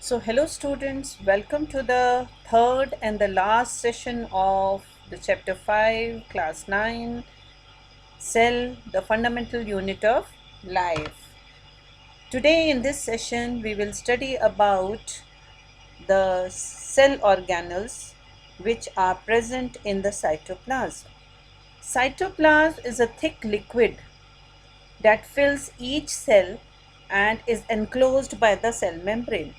Hello students, welcome to the third and the last session of the chapter 5, class 9, cell, the fundamental unit of life. Today in this session, we will study about the cell organelles which are present in the cytoplasm. Cytoplasm is a thick liquid that fills each cell and is enclosed by the cell membrane.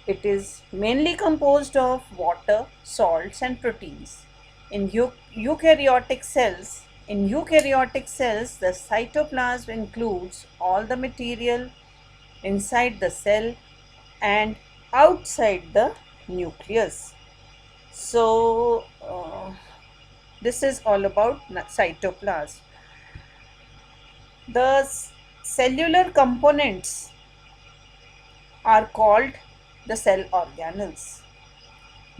It is mainly composed of water, salts and proteins. In eukaryotic cells, the cytoplasm includes all the material inside the cell and outside the nucleus. This is all about cytoplasm. The cellular components are called the cell organelles.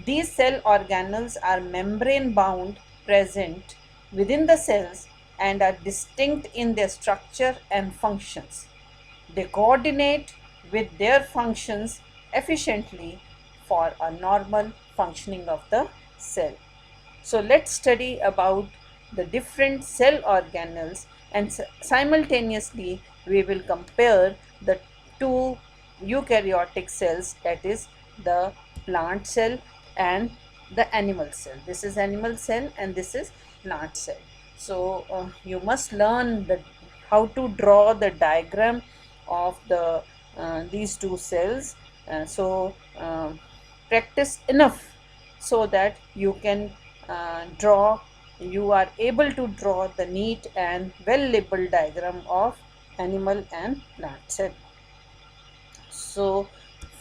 These cell organelles are membrane bound, present within the cells and are distinct in their structure and functions. They coordinate with their functions efficiently for a normal functioning of the cell. So let's study about the different cell organelles, and simultaneously we will compare the two eukaryotic cells, that is the plant cell and the animal cell. This is animal cell and this is plant cell. You must learn how to draw the diagram of these two cells. Practice enough so that you are able to draw the neat and well labeled diagram of animal and plant cell. So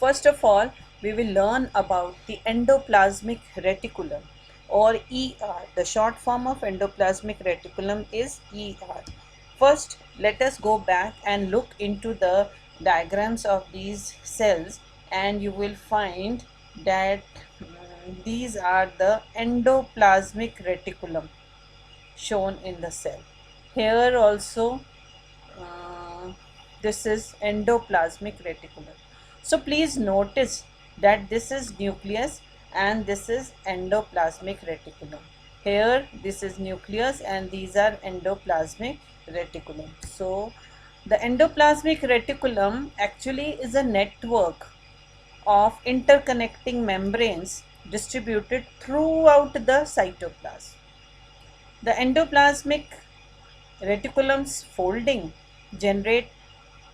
first of all, we will learn about the endoplasmic reticulum, or ER. The short form of endoplasmic reticulum is ER. First, let us go back and look into the diagrams of these cells, and you will find that these are the endoplasmic reticulum shown in the cell. Here also this is endoplasmic reticulum. So please notice that this is nucleus and this is endoplasmic reticulum. Here this is nucleus and these are endoplasmic reticulum. So the endoplasmic reticulum actually is a network of interconnecting membranes distributed throughout the cytoplasm. The endoplasmic reticulum's folding generate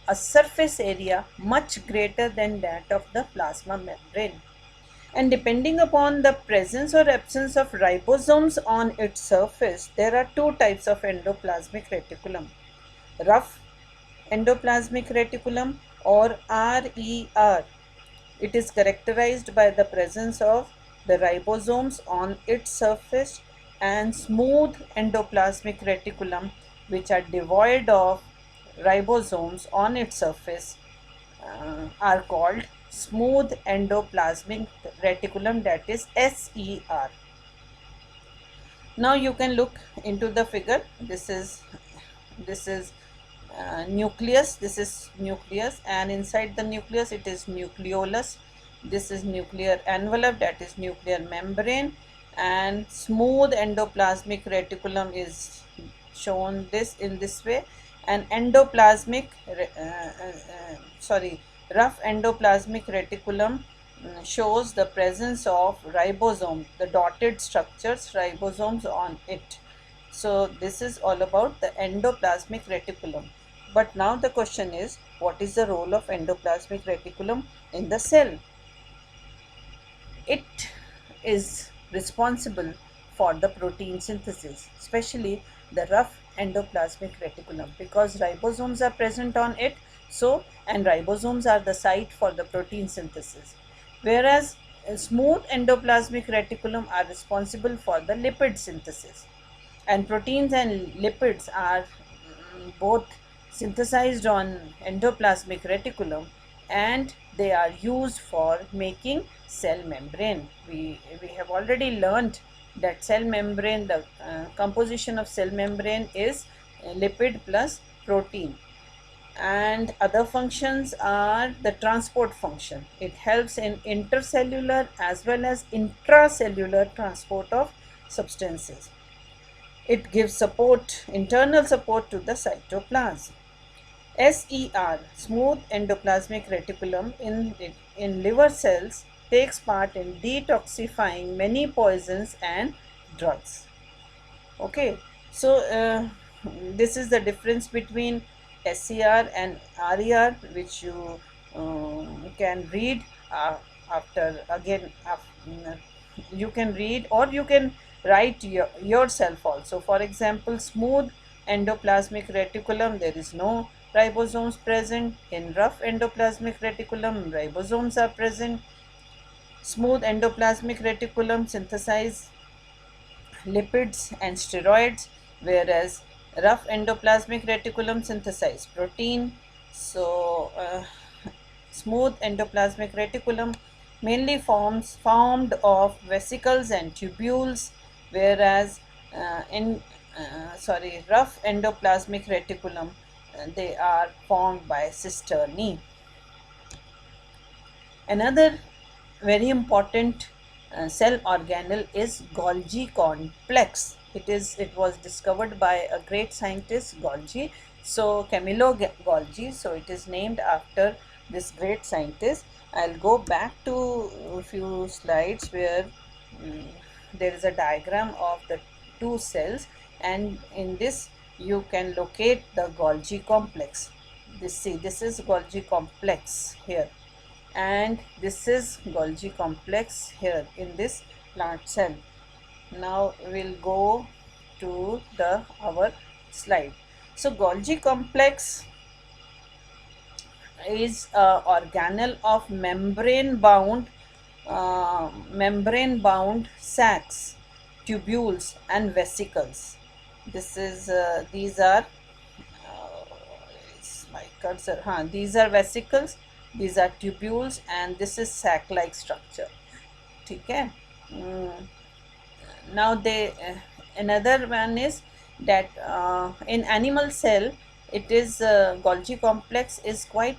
a surface area much greater than that of the plasma membrane. And depending upon the presence or absence of ribosomes on its surface, there are two types of endoplasmic reticulum: rough endoplasmic reticulum or RER. It is characterized by the presence of the ribosomes on its surface, and smooth endoplasmic reticulum, which are devoid of ribosomes on its surface, are called smooth endoplasmic reticulum, that is SER. Now you can look into the figure. This is nucleus. This is nucleus, and inside the nucleus it is nucleolus. This is nuclear envelope, that is nuclear membrane, and smooth endoplasmic reticulum is shown in this way, and rough endoplasmic reticulum shows the presence of ribosome, the dotted structures, ribosomes on it. So this is all about the endoplasmic reticulum. But now the question is, what is the role of endoplasmic reticulum in the cell? It is responsible for the protein synthesis, especially the rough endoplasmic reticulum, because ribosomes are present on it. And ribosomes are the site for the protein synthesis, whereas smooth endoplasmic reticulum are responsible for the lipid synthesis. And proteins and lipids are both synthesized on endoplasmic reticulum, and they are used for making cell membrane. We have already learned that cell membrane, the composition of cell membrane is lipid plus protein, and other functions are the transport function. It helps in intercellular as well as intracellular transport of substances. It gives support, internal support to the cytoplasm. SER, smooth endoplasmic reticulum in liver cells, takes part in detoxifying many poisons and drugs. Okay, so this is the difference between SCR and RER, which you can read after again. You can read or you can write yourself also. For example, smooth endoplasmic reticulum, there is no ribosomes present. In rough endoplasmic reticulum, ribosomes are present. Smooth endoplasmic reticulum synthesize lipids and steroids, whereas rough endoplasmic reticulum synthesize protein. So smooth endoplasmic reticulum mainly formed of vesicles and tubules, whereas rough endoplasmic reticulum, they are formed by cisternae. Another very important cell organelle is Golgi complex. It was discovered by a great scientist, Golgi. So Camillo Golgi. So it is named after this great scientist. I'll go back to a few slides where um, there is a diagram of the two cells, and in this you can locate the Golgi complex. This is Golgi complex here, and this is Golgi complex here in this plant cell. Now we'll go to our slide. So Golgi complex is a organelle of membrane bound sacs, tubules and vesicles. These are it's my cursor. These are vesicles, these are tubules, and this is sac like structure. Okay. Now another one is that in animal cell, it is Golgi complex is quite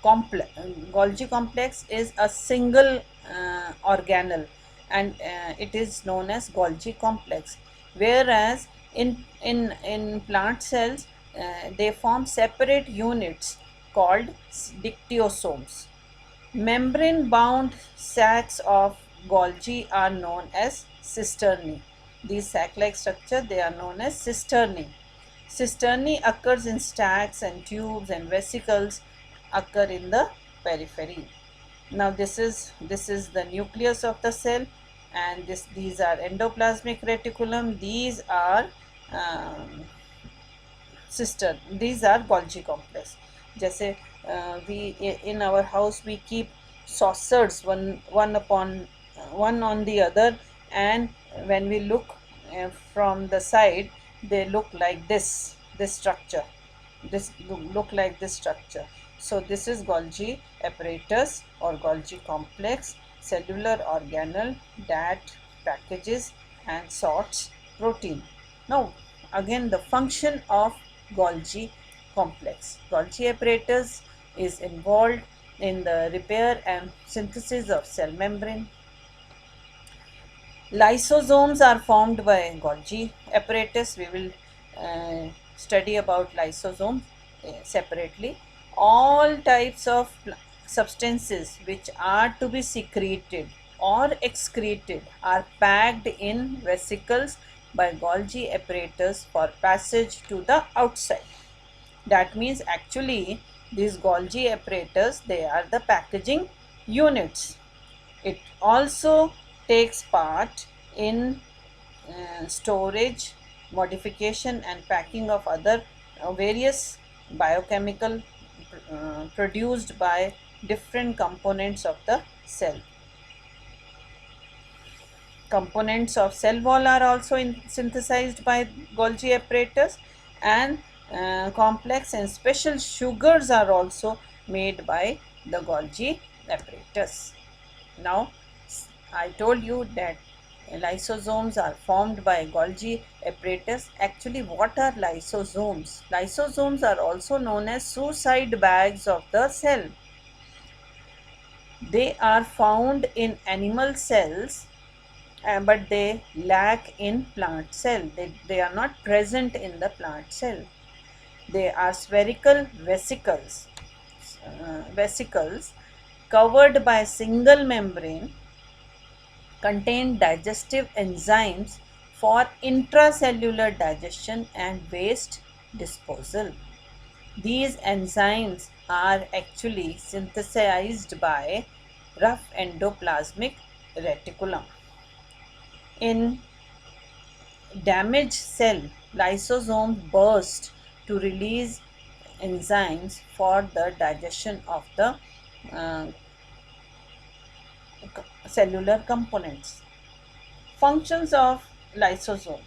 complex. Golgi complex is a single organelle, and it is known as Golgi complex, whereas in plant cells they form separate units called dictyosomes. Membrane bound sacs of Golgi are known as cisternae. These sac like structure, they are known as cisternae. Cisternae occurs in stacks and tubes, and vesicles occur in the periphery. Now this is the nucleus of the cell, and these are endoplasmic reticulum. These are these are Golgi complex. जैसे we in our house we keep saucers one on the other, and when we look from the side, they look like this structure. Look like this structure. So this is Golgi apparatus or Golgi complex, cellular organelle that packages and sorts protein. Now again, the function of Golgi complex. Golgi apparatus is involved in the repair and synthesis of cell membrane. Lysosomes are formed by Golgi apparatus. We will study about lysosomes separately. All types of substances which are to be secreted or excreted are packed in vesicles by Golgi apparatus for passage to the outside. That means actually these Golgi apparatus, they are the packaging units. It also takes part in storage, modification and packing of other various biochemical produced by different components of the cell. Components of cell wall are also synthesized by Golgi apparatus, and complex and special sugars are also made by the Golgi apparatus. Now I told you that Lysosomes are formed by Golgi apparatus. Actually, what are lysosomes? Lysosomes are also known as suicide bags of the cell. They are found in animal cells, but they lack in plant cell. They are not present in the plant cell. They are spherical vesicles covered by a single membrane, contain digestive enzymes for intracellular digestion and waste disposal. These enzymes are actually synthesized by rough endoplasmic reticulum. In damaged cell, lysosomes burst to release enzymes for the digestion of the uh, cellular components. Functions of lysosome: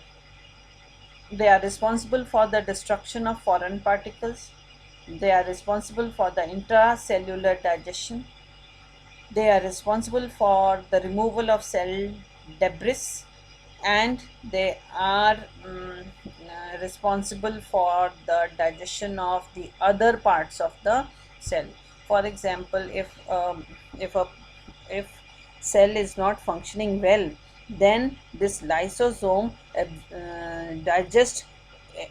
they are responsible for the destruction of foreign particles, they are responsible for the intracellular digestion, they are responsible for the removal of cell debris, and they are responsible for the digestion of the other parts of the cell. For example, if a if cell is not functioning well, then this lysosome digests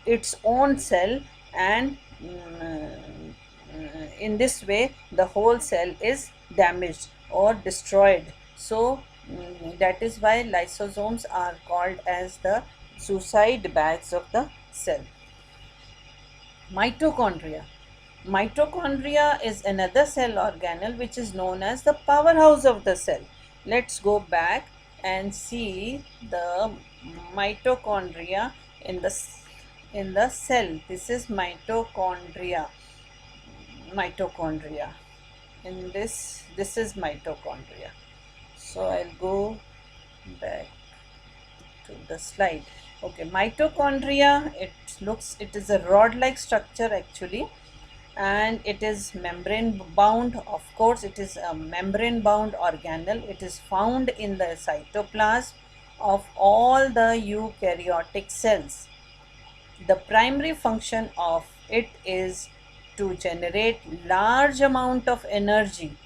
its own cell, and in this way the whole cell is damaged or destroyed. So that is why lysosomes are called as the suicide bags of the cell. Mitochondria. Mitochondria is another cell organelle which is known as the powerhouse of the cell. Let's go back and see the mitochondria in the cell. This is mitochondria. Mitochondria. In this is mitochondria. So I'll go back to the slide. Okay, mitochondria, it is a rod like structure actually, and it is membrane bound. Of course, it is a membrane bound organelle. It is found in the cytoplasm of all the eukaryotic cells. The primary function of it is to generate large amount of energy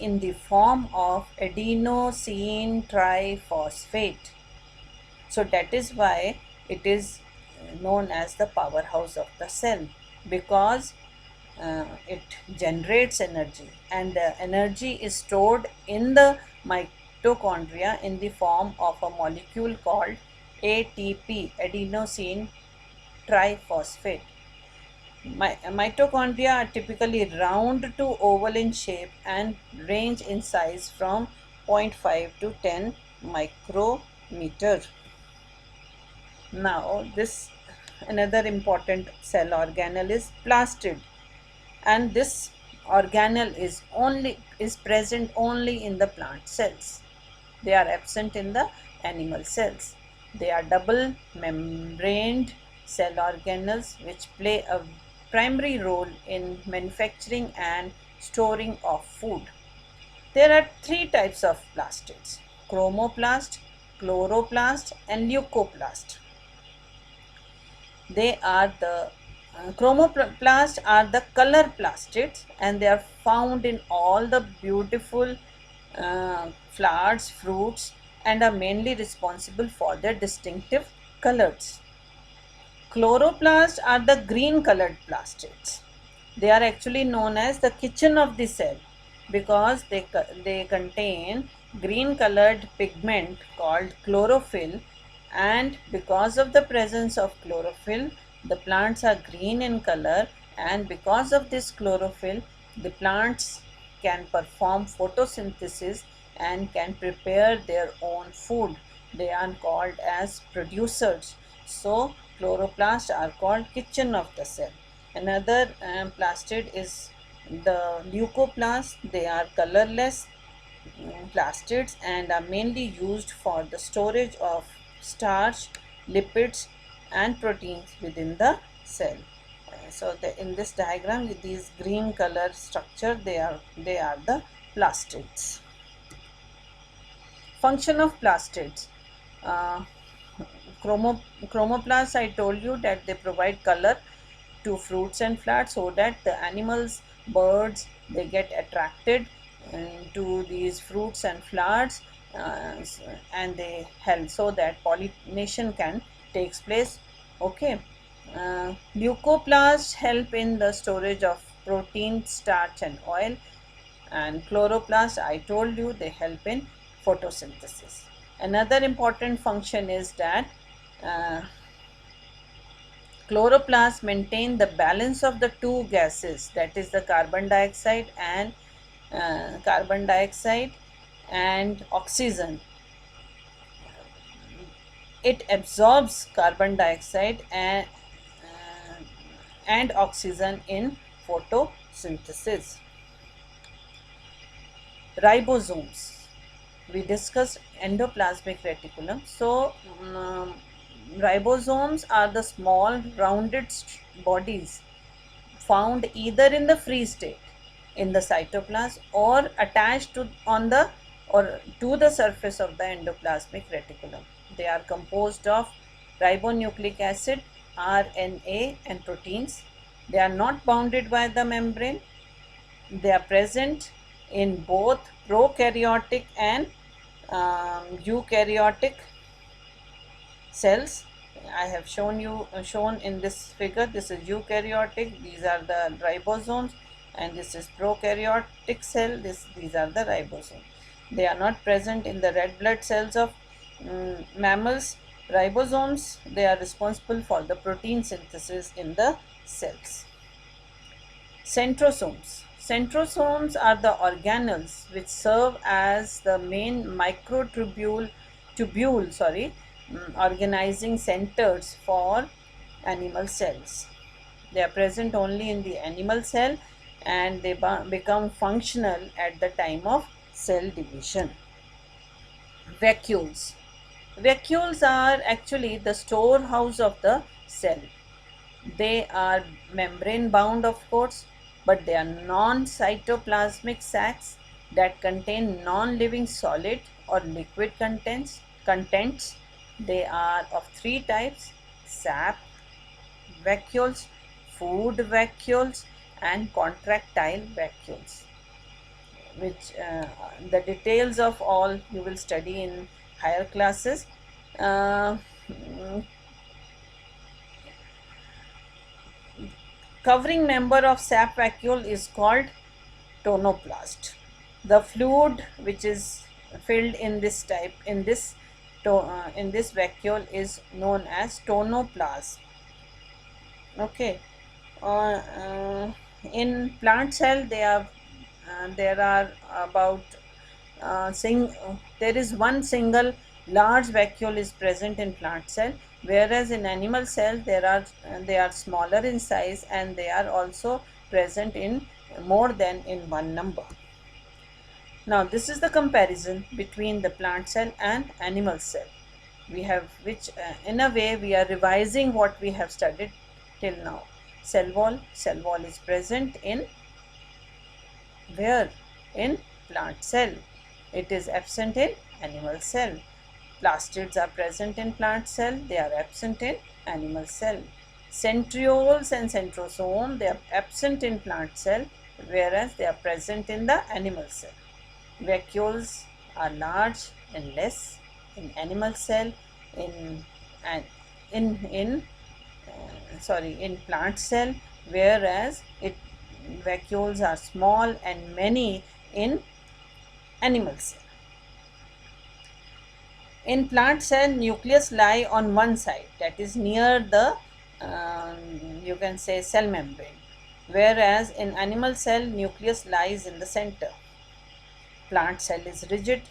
in the form of adenosine triphosphate. So that is why it is known as the powerhouse of the cell, because it generates energy, and the energy is stored in the mitochondria in the form of a molecule called ATP, adenosine triphosphate. Mitochondria are typically round to oval in shape and range in size from 0.5 to 10 micrometer. Now, this another important cell organelle is plastid, and this organelle is present only in the plant cells. They are absent in the animal cells. They are double membraned cell organelles which play a primary role in manufacturing and storing of food. There are three types of plastids: chromoplast, chloroplast, and leucoplast. They are the chromoplast are the color plastids, and they are found in all the beautiful flowers, fruits, and are mainly responsible for their distinctive colors. Chloroplasts are the green colored plastids. They are actually known as the kitchen of the cell because they contain green colored pigment called chlorophyll, and because of the presence of chlorophyll, the plants are green in color, and because of this chlorophyll, the plants can perform photosynthesis and can prepare their own food. They are called as producers. So chloroplasts are called kitchen of the cell. Another plastid is the leucoplasts. They are colorless plastids and are mainly used for the storage of starch, lipids, and proteins within the cell. So in this diagram, with these green color structure, they are the plastids. Function of plastids. Uh, Chromoplasts, I told you that they provide color to fruits and flowers so that the animals, birds, they get attracted to these fruits and flowers, uh, and they help so that pollination can takes place. Okay. Leucoplasts help in the storage of protein, starch and oil, and chloroplasts, I told you, they help in photosynthesis. Another important function is that uh, chloroplasts maintain the balance of the two gases, that is the carbon dioxide and oxygen. It absorbs carbon dioxide and oxygen in photosynthesis. Ribosomes, we discussed endoplasmic reticulum. So ribosomes are the small rounded bodies found either in the free state in the cytoplasm or attached to the surface of the endoplasmic reticulum. They are composed of ribonucleic acid, RNA and proteins. They are not bounded by the membrane. They are present in both prokaryotic and eukaryotic cells. I have shown in this figure. This is eukaryotic. These are the ribosomes, and this is prokaryotic cell. These are the ribosomes. They are not present in the red blood cells of mammals. Ribosomes, they are responsible for the protein synthesis in the cells. Centrosomes. Centrosomes are the organelles which serve as the main organizing centers for animal cells. They are present only in the animal cell, and they become functional at the time of cell division. Vacuoles. Vacuoles are actually the storehouse of the cell. They are membrane bound, of course, but they are non-cytoplasmic sacs that contain non-living solid or liquid contents. They are of three types: sap vacuoles, food vacuoles, and contractile vacuoles, which the details of all you will study in higher classes. Uh, Covering member of sap vacuole is called tonoplast. The fluid which is filled in this vacuole is known as tonoplasm. Okay. In plant cell, there are about there is one single large vacuole is present in plant cell, whereas in animal cell they are smaller in size, and they are also present in more than in one number. Now this is the comparison between the plant cell and animal cell. We have in a way we are revising what we have studied till now. Cell wall is present in where? In plant cell. It is absent in animal cell. Plastids are present in plant cell, they are absent in animal cell. Centrioles and centrosome, they are absent in plant cell, whereas they are present in the animal cell. Vacuoles are large and less in animal cell, in plant cell, whereas vacuoles are small and many in animal cell. In plant cell, nucleus lie on one side, that is near the you can say cell membrane, whereas in animal cell, nucleus lies in the center. Plant cell is rigid,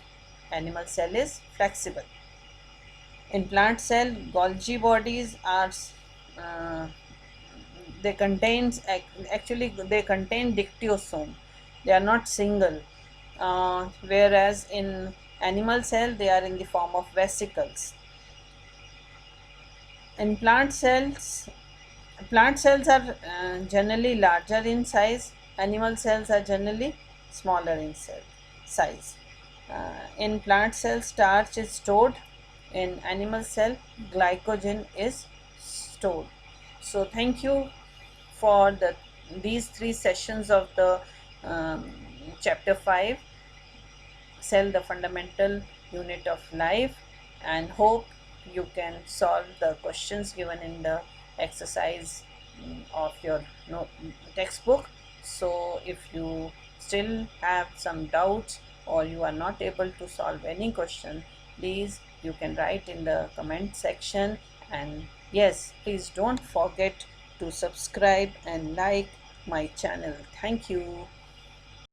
animal cell is flexible. In plant cell, Golgi bodies are they contain dictyosome. They are not single, whereas in animal cell they are in the form of vesicles. In plant cells are generally larger in size. Animal cells are generally smaller in size. In plant cell, starch is stored. In animal cell, glycogen is stored. So thank you for these three sessions of the um, chapter 5, cell, the fundamental unit of life, and hope you can solve the questions given in the exercise of your textbook. So if you still have some doubts or you are not able to solve any question, please you can write in the comment section. And yes, please don't forget to subscribe and like my channel. Thank you.